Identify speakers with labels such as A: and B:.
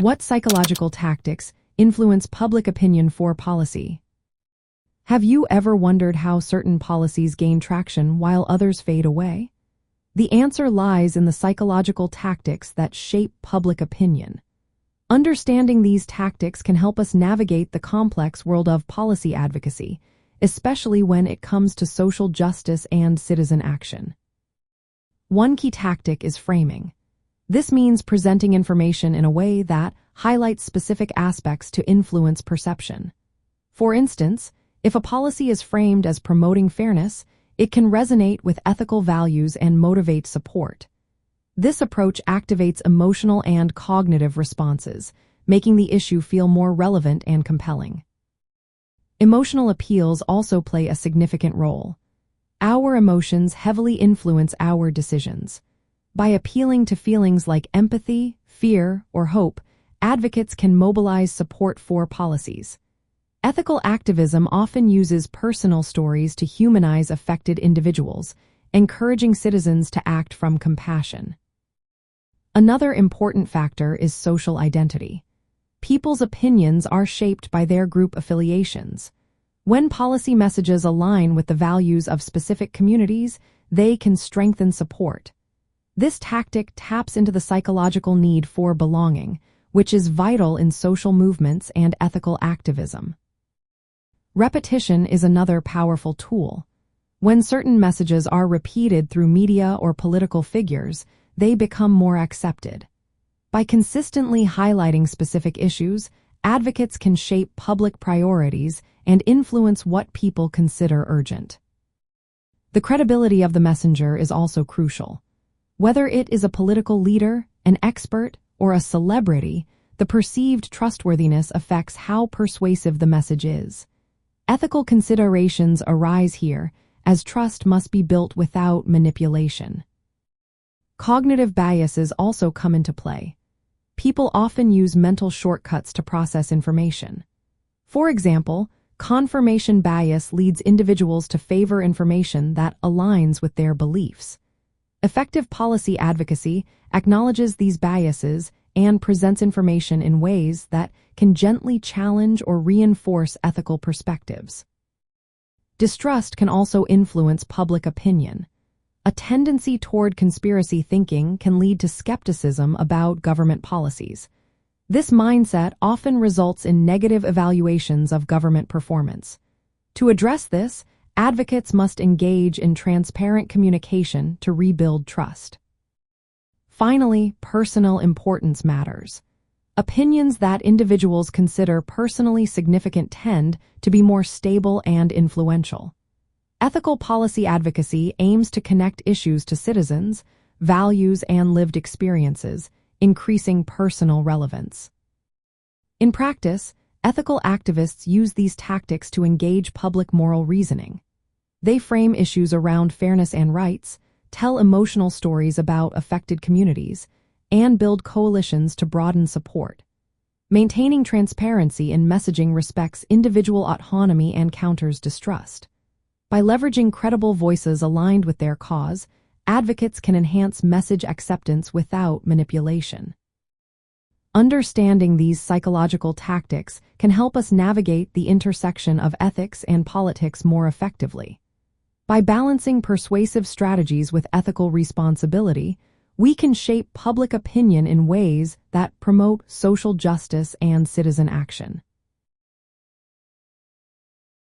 A: What psychological tactics influence public opinion for policy? Have you ever wondered how certain policies gain traction while others fade away? The answer lies in the psychological tactics that shape public opinion. Understanding these tactics can help us navigate the complex world of policy advocacy, especially when it comes to social justice and citizen action. One key tactic is framing. This means presenting information in a way that highlights specific aspects to influence perception. For instance, if a policy is framed as promoting fairness, it can resonate with ethical values and motivate support. This approach activates emotional and cognitive responses, making the issue feel more relevant and compelling. Emotional appeals also play a significant role. Our emotions heavily influence our decisions. By appealing to feelings like empathy, fear, or hope, advocates can mobilize support for policies. Ethical activism often uses personal stories to humanize affected individuals, encouraging citizens to act from compassion. Another important factor is social identity. People's opinions are shaped by their group affiliations. When policy messages align with the values of specific communities, they can strengthen support. This tactic taps into the psychological need for belonging, which is vital in social movements and ethical activism. Repetition is another powerful tool. When certain messages are repeated through media or political figures, they become more accepted. By consistently highlighting specific issues, advocates can shape public priorities and influence what people consider urgent. The credibility of the messenger is also crucial. Whether it is a political leader, an expert, or a celebrity, the perceived trustworthiness affects how persuasive the message is. Ethical considerations arise here, as trust must be built without manipulation. Cognitive biases also come into play. People often use mental shortcuts to process information. For example, confirmation bias leads individuals to favor information that aligns with their beliefs. Effective policy advocacy acknowledges these biases and presents information in ways that can gently challenge or reinforce ethical perspectives. Distrust can also influence public opinion. A tendency toward conspiracy thinking can lead to skepticism about government policies. This mindset often results in negative evaluations of government performance. To address this, advocates must engage in transparent communication to rebuild trust. Finally, personal importance matters. Opinions that individuals consider personally significant tend to be more stable and influential. Ethical policy advocacy aims to connect issues to citizens, values, and lived experiences, increasing personal relevance. In practice, ethical activists use these tactics to engage public moral reasoning. They frame issues around fairness and rights, tell emotional stories about affected communities, and build coalitions to broaden support. Maintaining transparency in messaging respects individual autonomy and counters distrust. By leveraging credible voices aligned with their cause, advocates can enhance message acceptance without manipulation. Understanding these psychological tactics can help us navigate the intersection of ethics and politics more effectively. By balancing persuasive strategies with ethical responsibility, we can shape public opinion in ways that promote social justice and citizen action.